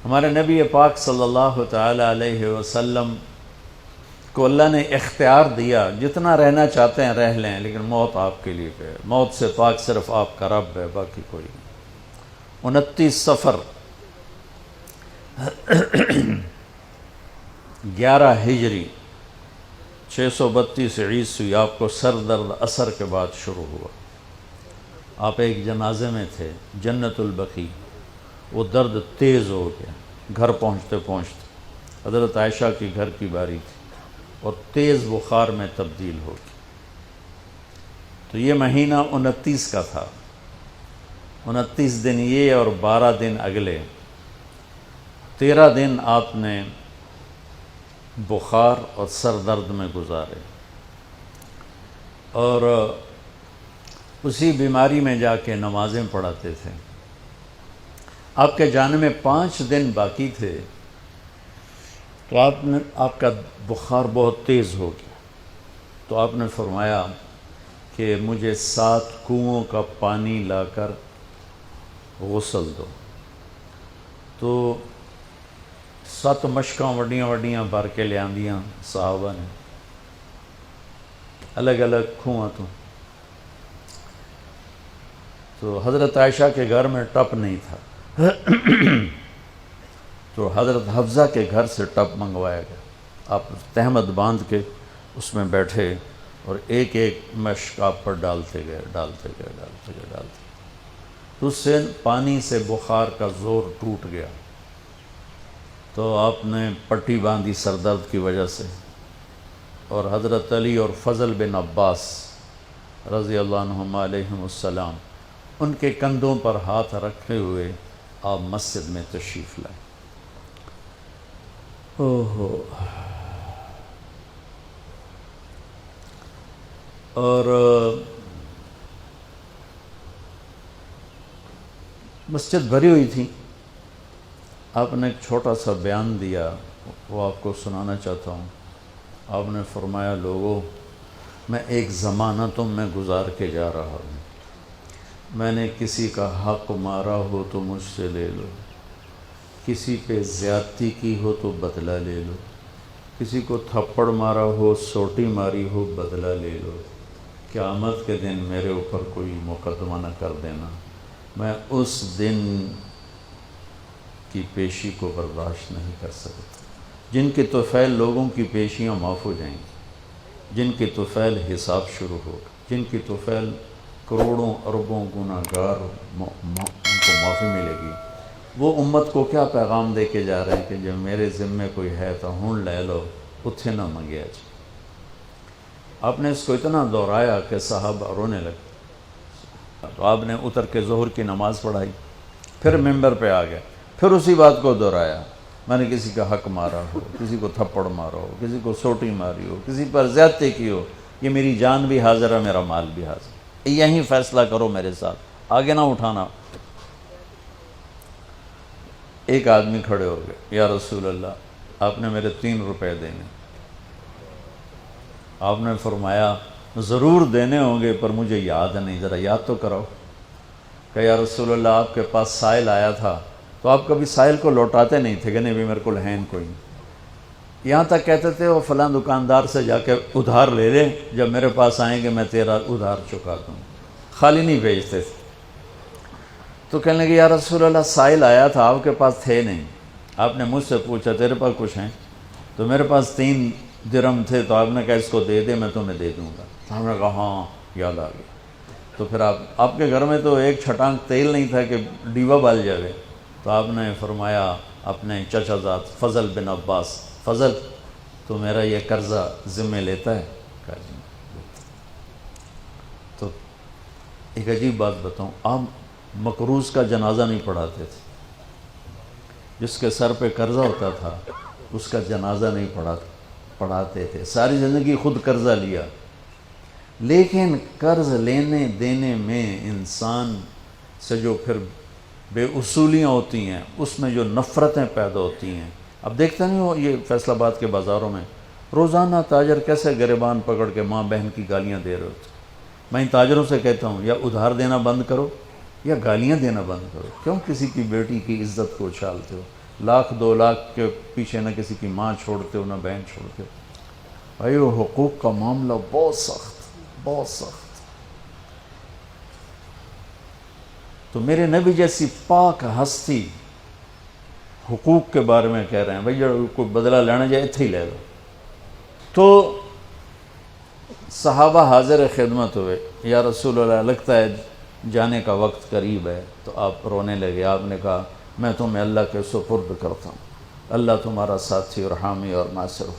ہمارے نبی پاک صلی اللہ تعالی علیہ وسلم کو اللہ نے اختیار دیا، جتنا رہنا چاہتے ہیں رہ لیں، لیکن موت آپ کے لیے ہے، موت سے پاک صرف آپ کا رب ہے، باقی کوئی نہیں۔ 29 صفر 11 ہجری 632 عیسوی آپ کو سر درد عصر کے بعد شروع ہوا۔ آپ ایک جنازے میں تھے جنت البقیع، وہ درد تیز ہو گیا، گھر پہنچتے پہنچتے حضرت عائشہ کی گھر کی باری تھی اور تیز بخار میں تبدیل ہو گئی۔ تو یہ مہینہ 29 کا تھا، 29 دن یہ اور 12 دن اگلے، 13 دن آپ نے بخار اور سر درد میں گزارے، اور اسی بیماری میں جا کے نمازیں پڑھاتے تھے۔ آپ کے جانے میں 5 دن باقی تھے تو آپ کا بخار بہت تیز ہو گیا، تو آپ نے فرمایا کہ مجھے 7 کنوؤں کا پانی لا کر غسل دو۔ تو 7 مشکاں وڈیاں وڈیاں بھر کے لے آندیاں صحابہ نے، الگ الگ کنواں تو حضرت عائشہ کے گھر میں ٹپ نہیں تھا، تو حضرت حفصہ کے گھر سے ٹپ منگوایا گیا۔ آپ تہمت باندھ کے اس میں بیٹھے اور ایک ایک مشک آپ پر ڈالتے گئے تو اس سے پانی سے بخار کا زور ٹوٹ گیا، تو آپ نے پٹی باندھی سر درد کی وجہ سے، اور حضرت علی اور فضل بن عباس رضی اللہ عنہما علیہم السلام ان کے کندھوں پر ہاتھ رکھے ہوئے آپ مسجد میں تشریف لائے۔ اور مسجد بھری ہوئی تھی، آپ نے ایک چھوٹا سا بیان دیا، وہ آپ کو سنانا چاہتا ہوں۔ آپ نے فرمایا، لوگوں، میں ایک زمانہ تم میں گزار کے جا رہا ہوں، میں نے کسی کا حق مارا ہو تو مجھ سے لے لو، کسی پہ زیادتی کی ہو تو بدلہ لے لو، کسی کو تھپڑ مارا ہو، سوٹی ماری ہو، بدلہ لے لو، قیامت کے دن میرے اوپر کوئی مقدمہ نہ کر دینا، میں اس دن کی پیشی کو برداشت نہیں کر سکتا۔ جن کے طفیل لوگوں کی پیشیاں معاف ہو جائیں گی، جن کے طفیل حساب شروع ہوگا، جن کی طفیل کروڑوں اربوں گناہ گار ان کو معافی ملے گی، وہ امت کو کیا پیغام دے کے جا رہے ہیں کہ جب میرے ذمے کوئی ہے تو ہون لے لو، اتھے نہ منگیا جی۔ آپ نے اس کو اتنا دہرایا کہ صحابہ رونے لگے، تو آپ نے اتر کے ظہر کی نماز پڑھائی، پھر ممبر پہ آ گئے، پھر اسی بات کو دہرایا، میں نے کسی کا حق مارا ہو، کسی کو تھپڑ مارا ہو، کسی کو سوٹی ماری ہو، کسی پر زیادتی کی ہو، یہ میری جان بھی حاضر ہے، میرا مال بھی حاضر ہے، یہیں فیصلہ کرو میرے ساتھ، آگے نہ اٹھانا۔ ایک آدمی کھڑے ہو گئے، یا رسول اللہ، آپ نے میرے 3 روپے دینے۔ آپ نے فرمایا، ضرور دینے ہوں گے پر مجھے یاد نہیں، ذرا یاد تو کراؤ۔ کہ یا رسول اللہ، آپ کے پاس سائل آیا تھا تو آپ کبھی سائل کو لوٹاتے نہیں تھے کہ نہیں بھی میرے کو لہین کوئی نہیں، یہاں تک کہتے تھے وہ فلاں دکاندار سے جا کے ادھار لے لے، جب میرے پاس آئیں گے میں تیرا ادھار چکا دوں، خالی نہیں بھیجتے تھے۔ تو کہنے لگے، یا رسول اللہ، سائل آیا تھا، آپ کے پاس تھے نہیں، آپ نے مجھ سے پوچھا تیرے پاس کچھ ہیں؟ تو میرے پاس 3 درہم تھے، تو آپ نے کہا اس کو دے دے، میں تمہیں دے دوں گا۔ تو ہم نے کہا ہاں، یاد آ گیا۔ تو پھر آپ کے گھر میں تو ایک چھٹانک تیل نہیں تھا کہ ڈیوا بال جائے، تو آپ نے فرمایا اپنے چچا زاد فضل بن عباس، فضل تو میرا یہ قرضہ ذمہ لیتا ہے؟ کہا جی۔ تو ایک عجیب بات بتاؤں، آپ مقروض کا جنازہ نہیں پڑھاتے تھے، جس کے سر پہ قرضہ ہوتا تھا اس کا جنازہ نہیں پڑھاتے تھے، ساری زندگی خود قرضہ لیا، لیکن قرض لینے دینے میں انسان سے جو پھر بے اصولیاں ہوتی ہیں، اس میں جو نفرتیں پیدا ہوتی ہیں، اب دیکھتے نہیں ہو یہ فیصل آباد کے بازاروں میں روزانہ تاجر کیسے گریبان پکڑ کے ماں بہن کی گالیاں دے رہے ہوتے۔ میں ان تاجروں سے کہتا ہوں یا ادھار دینا بند کرو یا گالیاں دینا بند کرو، کیوں کسی کی بیٹی کی عزت کو اچھالتے ہو؟ لاکھ 2 لاکھ کے پیچھے نہ کسی کی ماں چھوڑتے ہو نہ بہن چھوڑتے ہو. بھائی وہ حقوق کا معاملہ بہت سخت. تو میرے نبی جیسی پاک ہستی حقوق کے بارے میں کہہ رہے ہیں بھائی جو کوئی بدلہ لینا جائے اتھے ہی لے لو. تو صحابہ حاضر خدمت ہوئے، یا رسول اللہ لگتا ہے جانے کا وقت قریب ہے. تو آپ رونے لگے. آپ نے کہا میں تمہیں اللہ کے سپرد کرتا ہوں، اللہ تمہارا ساتھی اور حامی اور ناصر ہو.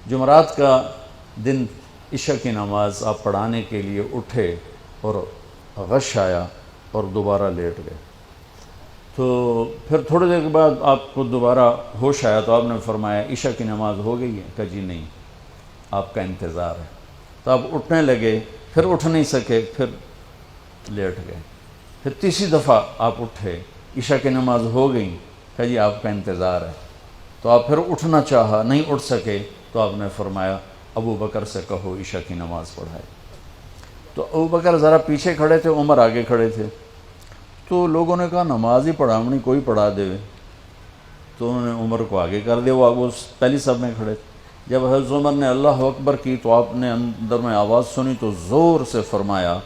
جمعرات کا دن عشاء کی نماز آپ پڑھانے کے لیے اٹھے اور غش آیا اور دوبارہ لیٹ گئے. تو پھر تھوڑی دیر کے بعد آپ کو دوبارہ ہوش آیا تو آپ نے فرمایا عشاء کی نماز ہو گئی ہے؟ کہا جی نہیں، آپ کا انتظار ہے. تو آپ اٹھنے لگے، پھر اٹھ نہیں سکے، پھر لیٹ گئے. پھر تیسری دفعہ آپ اٹھے، عشاء کی نماز ہو گئی. کہا جی آپ کا انتظار ہے. تو آپ پھر اٹھنا چاہا، نہیں اٹھ سکے. تو آپ نے فرمایا ابو بکر سے کہو عشاء کی نماز پڑھائے. تو ابو بکر ذرا پیچھے کھڑے تھے، عمر آگے کھڑے تھے. تو لوگوں نے کہا نماز ہی پڑھاونی، کوئی پڑھا دے. تو انہوں نے عمر کو آگے کر دیا، وہ پہلی صف میں کھڑے تھے. جب حضرت عمر نے اللہ اکبر کی تو آپ نے اندر میں آواز سنی تو زور سے فرمایا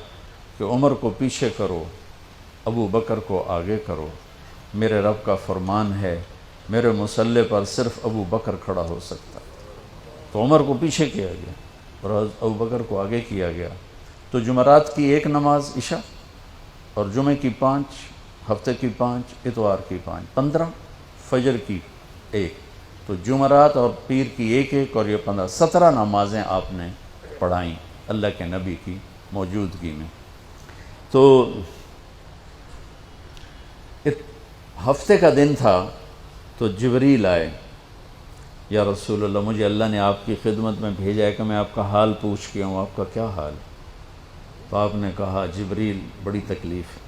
کہ عمر کو پیچھے کرو، ابو بکر کو آگے کرو. میرے رب کا فرمان ہے میرے مصلی پر صرف ابو بکر کھڑا ہو سکتا. تو عمر کو پیچھے کیا گیا اور ابو بکر کو آگے کیا گیا. تو جمعرات کی 1 نماز عشاء اور جمعے کی 5، ہفتے کی 5، اتوار کی 5، 15، فجر کی 1. تو جمعرات اور پیر کی 1 اور یہ 15، 17 نمازیں آپ نے پڑھائیں اللہ کے نبی کی موجودگی میں. تو ہفتے کا دن تھا تو جبریل آئے، یا رسول اللہ مجھے اللہ نے آپ کی خدمت میں بھیجا ہے کہ میں آپ کا حال پوچھ کے ہوں، آپ کا کیا حال ہے؟ تو آپ نے کہا جبریل بڑی تکلیف ہے.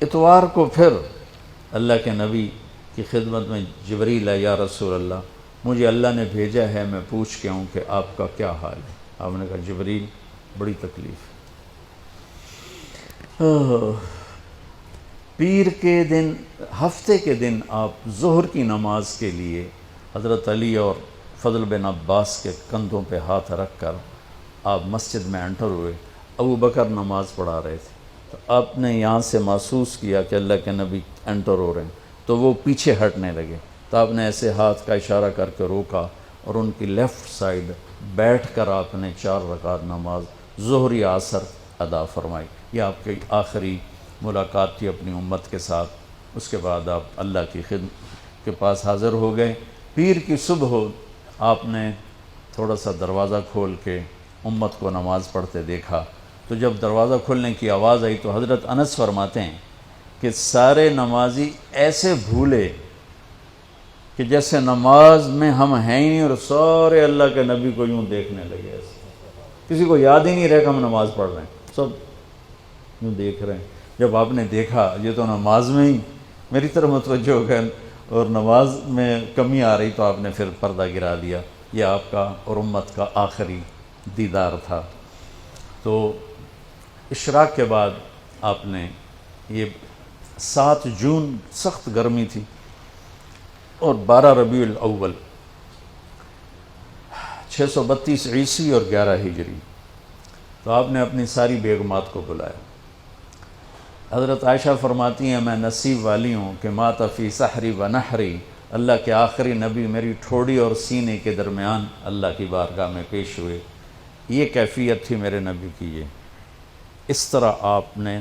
اتوار کو پھر اللہ کے نبی کی خدمت میں جبریل ہے، یا رسول اللہ مجھے اللہ نے بھیجا ہے میں پوچھ کے ہوں کہ آپ کا کیا حال ہے؟ آپ نے کہا جبریل بڑی تکلیف ہے. پیر کے دن، ہفتے کے دن آپ ظہر کی نماز کے لیے حضرت علی اور فضل بن عباس کے کندھوں پہ ہاتھ رکھ کر آپ مسجد میں انٹر ہوئے. ابو بکر نماز پڑھا رہے تھے. تو آپ نے یہاں سے محسوس کیا کہ اللہ کے نبی انٹر ہو رہے ہیں تو وہ پیچھے ہٹنے لگے. تو آپ نے ایسے ہاتھ کا اشارہ کر کے روکا اور ان کی لیفٹ سائڈ بیٹھ کر آپ نے 4 رکعت نماز ظہر عصر ادا فرمائی. یہ آپ کی آخری ملاقات تھی اپنی امت کے ساتھ. اس کے بعد آپ اللہ کی خدمت کے پاس حاضر ہو گئے. پیر کی صبح ہو آپ نے تھوڑا سا دروازہ کھول کے امت کو نماز پڑھتے دیکھا. تو جب دروازہ کھلنے کی آواز آئی تو حضرت انس فرماتے ہیں کہ سارے نمازی ایسے بھولے کہ جیسے نماز میں ہم ہیں ہی نہیں، اور سارے اللہ کے نبی کو یوں دیکھنے لگے. ایسے کسی کو یاد ہی نہیں رہے کہ ہم نماز پڑھ رہے ہیں، سب یوں دیکھ رہے ہیں. جب آپ نے دیکھا یہ تو نماز میں ہی میری طرف متوجہ ہو گئے اور نماز میں کمی آ رہی، تو آپ نے پھر پردہ گرا دیا. یہ آپ کا اور امت کا آخری دیدار تھا. تو اشراق کے بعد آپ نے یہ 7 جون سخت گرمی تھی اور 12 ربیع الاول 632 عیسوی اور 11 ہجری. تو آپ نے اپنی ساری بیگمات کو بلایا. حضرت عائشہ فرماتی ہیں میں نصیب والی ہوں کہ مات فی سحری و نحری، اللہ کے آخری نبی میری ٹھوڑی اور سینے کے درمیان اللہ کی بارگاہ میں پیش ہوئے. یہ کیفیت تھی میرے نبی کی. یہ اس طرح آپ نے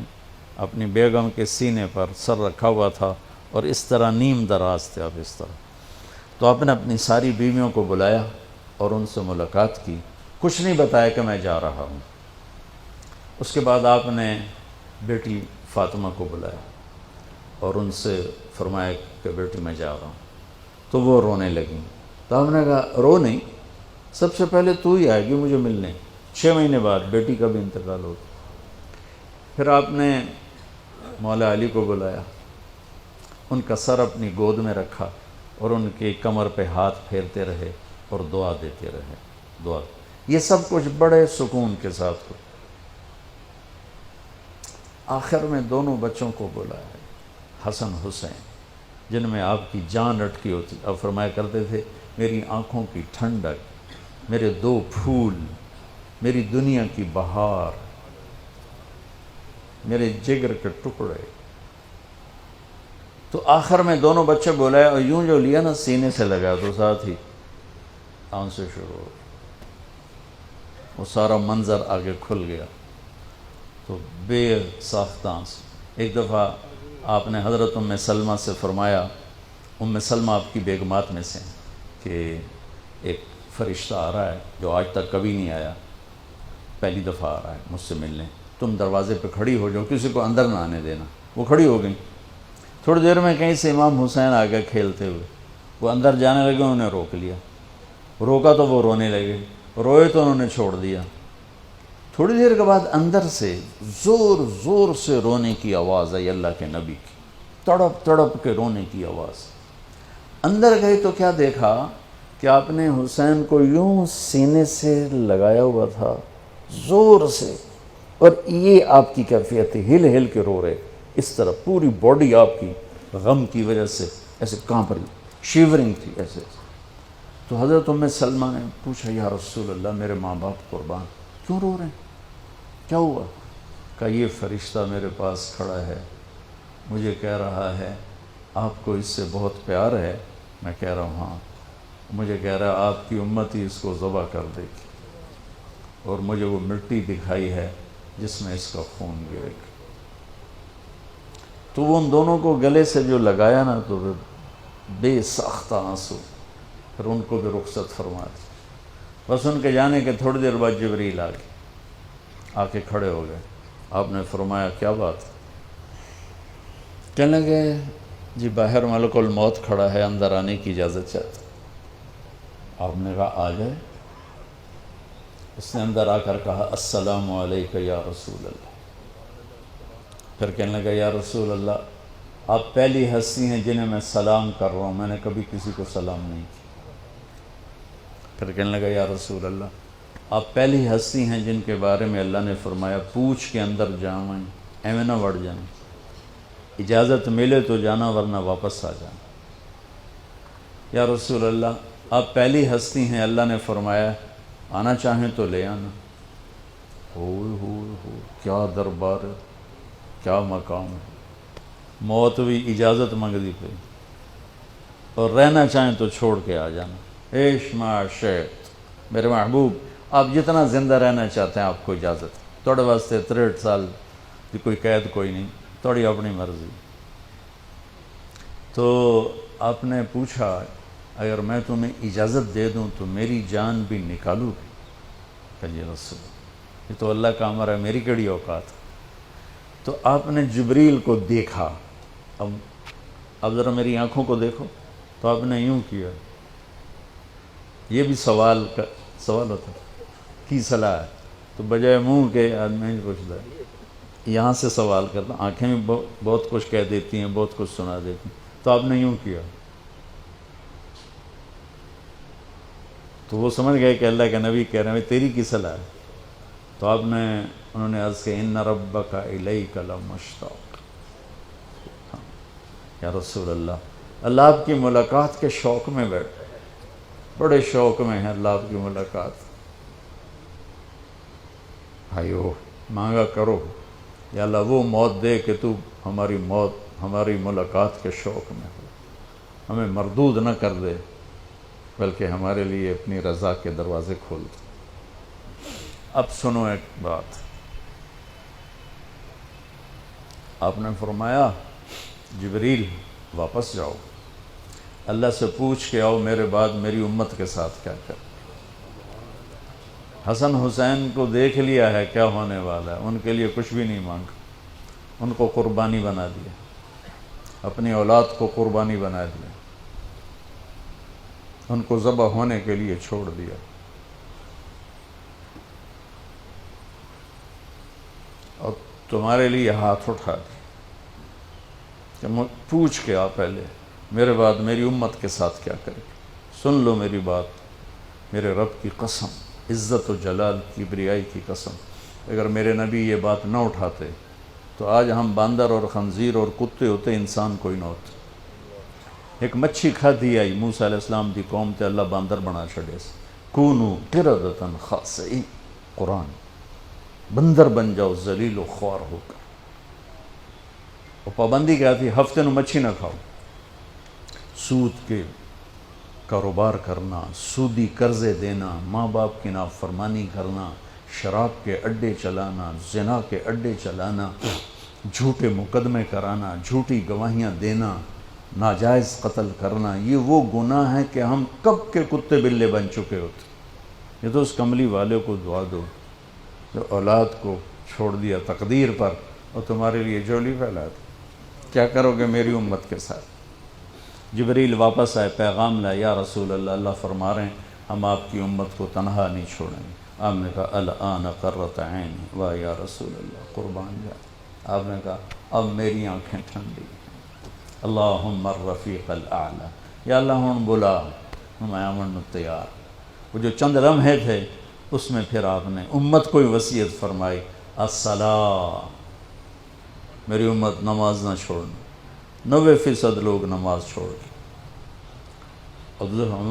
اپنی بیگم کے سینے پر سر رکھا ہوا تھا اور اس طرح نیم دراز تھے آپ اس طرح. تو آپ نے اپنی ساری بیویوں کو بلایا اور ان سے ملاقات کی. کچھ نہیں بتایا کہ میں جا رہا ہوں. اس کے بعد آپ نے بیٹی فاطمہ کو بلایا اور ان سے فرمایا کہ بیٹی میں جا رہا ہوں. تو وہ رونے لگیں. تو ہم نے کہا رو نہیں، سب سے پہلے تو ہی آئے گی مجھے ملنے. 6 مہینے بعد بیٹی کا بھی انتقال ہو گیا. پھر آپ نے مولا علی کو بلایا، ان کا سر اپنی گود میں رکھا اور ان کی کمر پہ ہاتھ پھیرتے رہے اور دعا دیتے رہے. دعا یہ سب کچھ بڑے سکون کے ساتھ ہو. آخر میں دونوں بچوں کو بلایا، حسن حسین. جن میں آپ کی جان اٹکی ہوتی. آپ فرمایا کرتے تھے میری آنکھوں کی ٹھنڈک، میرے دو پھول، میری دنیا کی بہار، میرے جگر کے ٹکڑے. تو آخر میں دونوں بچے بولائے اور یوں جو لیا نا سینے سے لگا تو ساتھ ہی آنسو سے شروع ہو. وہ سارا منظر آگے کھل گیا تو بے ساختہ آنسو. ایک دفعہ آپ نے حضرت ام سلمہ سے فرمایا، ام سلمہ آپ کی بیگمات میں سے کہ ایک فرشتہ آ رہا ہے جو آج تک کبھی نہیں آیا، پہلی دفعہ آ رہا ہے مجھ سے ملنے، تم دروازے پہ کھڑی ہو جاؤ، کسی کو اندر نہ آنے دینا. وہ کھڑی ہو گئی. تھوڑی دیر میں کہیں سے امام حسین آ گئے کھیلتے ہوئے. وہ اندر جانے لگے، انہوں نے روک لیا. روکا تو وہ رونے لگے، روئے تو انہوں نے چھوڑ دیا. تھوڑی دیر کے بعد اندر سے زور زور سے رونے کی آواز آئی اللہ کے نبی کی، تڑپ تڑپ کے رونے کی آواز. اندر گئے تو کیا دیکھا کہ آپ نے حسین کو یوں سینے سے لگایا ہوا تھا زور سے، اور یہ آپ کی کیفیت تھی، ہل ہل کے رو رہے اس طرح. پوری باڈی آپ کی غم کی وجہ سے ایسے کانپ رہی، شیورنگ تھی ایسے. تو حضرت ام سلمہ نے پوچھا یا رسول اللہ میرے ماں باپ قربان، کیوں رو رہے ہیں، کیا ہوا؟ کہا یہ فرشتہ میرے پاس کھڑا ہے، مجھے کہہ رہا ہے آپ کو اس سے بہت پیار ہے. میں کہہ رہا ہوں ہاں. مجھے کہہ رہا ہے آپ کی امت ہی اس کو ذبح کر دے گی، اور مجھے وہ مٹی دکھائی ہے جس میں اس کا خون گرے گا. تو وہ ان دونوں کو گلے سے جو لگایا نا تو بے ساختہ آنسو. پھر ان کو بھی رخصت فرما دی. بس ان کے جانے کے تھوڑی دیر بعد جبریل آ گئے، آ کے کھڑے ہو گئے. آپ نے فرمایا کیا بات؟ کہنے لگے جی باہر ملک الموت کھڑا ہے، اندر آنے کی اجازت چاہتا. آپ نے کہا آ جائے. اس نے اندر آ کر کہا السلام علیکہ یا رسول اللہ. پھر کہنے لگا یا رسول اللہ آپ پہلی ہستی ہیں جنہیں میں سلام کر رہا ہوں، میں نے کبھی کسی کو سلام نہیں کیا. پھر کہنے لگا یا رسول اللہ آپ پہلی ہستی ہیں جن کے بارے میں اللہ نے فرمایا پوچھ کے اندر جاؤں، ایویں نہ وڑ جانا، اجازت ملے تو جانا ورنہ واپس آ جانا. یا رسول اللہ آپ پہلی ہستی ہیں اللہ نے فرمایا آنا چاہیں تو لے آنا. ہو کیا دربار ہے، کیا مقام ہے. موت بھی اجازت منگتی پہ، اور رہنا چاہیں تو چھوڑ کے آ جانا. عیش معاشیت میرے محبوب آپ جتنا زندہ رہنا چاہتے ہیں آپ کو اجازت ہے. تھوڑے واسطے 63 سال کی کوئی قید کوئی نہیں، تھوڑی اپنی مرضی. تو آپ نے پوچھا اگر میں تمہیں اجازت دے دوں تو میری جان بھی نکالو گی؟ کہ جی رسول یہ تو اللہ کا امر ہے، میری کیڑی اوقات. تو آپ نے جبریل کو دیکھا. اب ذرا میری آنکھوں کو دیکھو. تو آپ نے یوں کیا. یہ بھی سوال ہوتا کی صلاح ہے، تو بجائے منہ کے آدمی نہیں پوچھتا ہے، یہاں سے سوال کرتا. آنکھیں بھی بہت کچھ کہہ دیتی ہیں، بہت کچھ سنا دیتی ہیں. تو آپ نے یوں کیا. تو وہ سمجھ گئے کہ اللہ کے نبی کہہ رہے ہیں تیری کی صلاح ہے. تو انہوں نے عرض کہ ان ربک الیک لمشتاق. یا رسول اللہ آپ کی ملاقات کے شوق میں بیٹھے، بڑے شوق میں ہیں اللہ آپ کی ملاقات. بھائیو مانگا کرو یا اللہ وہ موت دے کہ تو ہماری ملاقات کے شوق میں ہو، ہمیں مردود نہ کر دے بلکہ ہمارے لیے اپنی رضا کے دروازے کھول دے. اب سنو ایک بات. آپ نے فرمایا جبریل واپس جاؤ، اللہ سے پوچھ کے آؤ میرے بعد میری امت کے ساتھ کیا کر. حسن حسین کو دیکھ لیا ہے کیا ہونے والا ہے، ان کے لیے کچھ بھی نہیں مانگا، ان کو قربانی بنا دیا، اپنی اولاد کو قربانی بنا دیا، ان کو ذبح ہونے کے لیے چھوڑ دیا. اور تمہارے لیے ہاتھ اٹھا دیا کہ پوچھ کے آ پہلے میرے بعد میری امت کے ساتھ کیا کرے. سن لو میری بات، میرے رب کی قسم، عزت و جلال کی بریائی کی قسم، اگر میرے نبی یہ بات نہ اٹھاتے تو آج ہم باندر اور خنزیر اور کتے ہوتے، انسان کوئی نہ ہوتا. ایک مچھی کھادی آئی موسیٰ علیہ السلام دی قوم تے اللہ باندر بنا چھڑے سے کونو قردتن خاسئین قرآن بندر بن جاؤ ذلیل و خوار ہو کر. اور پابندی کیا تھی؟ ہفتے نو مچھی نہ کھاؤ. سود کے کاروبار کرنا، سودی قرضے دینا، ماں باپ کی نافرمانی کرنا، شراب کے اڈے چلانا، زنا کے اڈے چلانا، جھوٹے مقدمے کرانا، جھوٹی گواہیاں دینا، ناجائز قتل کرنا، یہ وہ گناہ ہے کہ ہم کب کے کتے بلے بن چکے ہوتے. یہ تو اس کملی والے کو دعا دو جو اولاد کو چھوڑ دیا تقدیر پر اور تمہارے لیے جولی پھیلا دی. کیا کرو گے میری امت کے ساتھ؟ جبریل واپس آئے، پیغام لائے، یا رسول اللہ، اللہ فرما رہے ہیں ہم آپ کی امت کو تنہا نہیں چھوڑیں گے. آپ نے کہا الآن قرۃ عینی، واہ یا رسول اللہ قربان جائے. آپ نے کہا اب میری آنکھیں ٹھنڈی ہیں. اللہم الرفیق الاعلی، یا اللہ ہوں بلا میں آمن تیار. وہ جو چند لمحے تھے اس میں پھر آپ نے امت کو وصیت فرمائی الصلاۃ، میری امت نماز نہ چھوڑنا. 90% لوگ نماز چھوڑ گئے.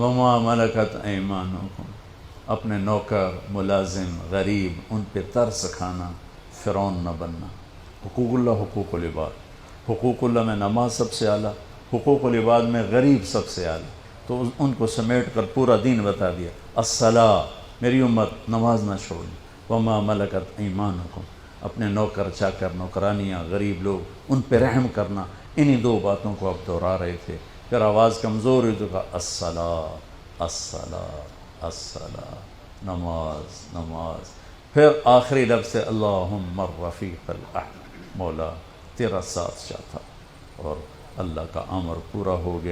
وما ملکت ایمانکم، اپنے نوکر، ملازم، غریب ان پہ ترس کھانا، فرعون نہ بننا. حقوق اللہ، حقوق العباد. حقوق اللہ میں نماز سب سے اعلیٰ، حقوق العباد میں غریب سب سے اعلیٰ. تو ان کو سمیٹ کر پورا دین بتا دیا. الصلاۃ، میری امت نماز نہ چھوڑنا. وما ملکت ایمانکم، اپنے نوکر چاکر، نوکرانیاں، غریب لوگ ان پہ رحم کرنا. انہی دو باتوں کو اب دہرا رہے تھے. پھر آواز کمزور ہوئی تو کہا الصلاۃ الصلاۃ الصلاۃ، نماز نماز. پھر آخری لفظ سے اللہم الرفیق الاعلی، مولا تیرا ساتھ چاہتا اور اللہ کا امر پورا ہو گیا.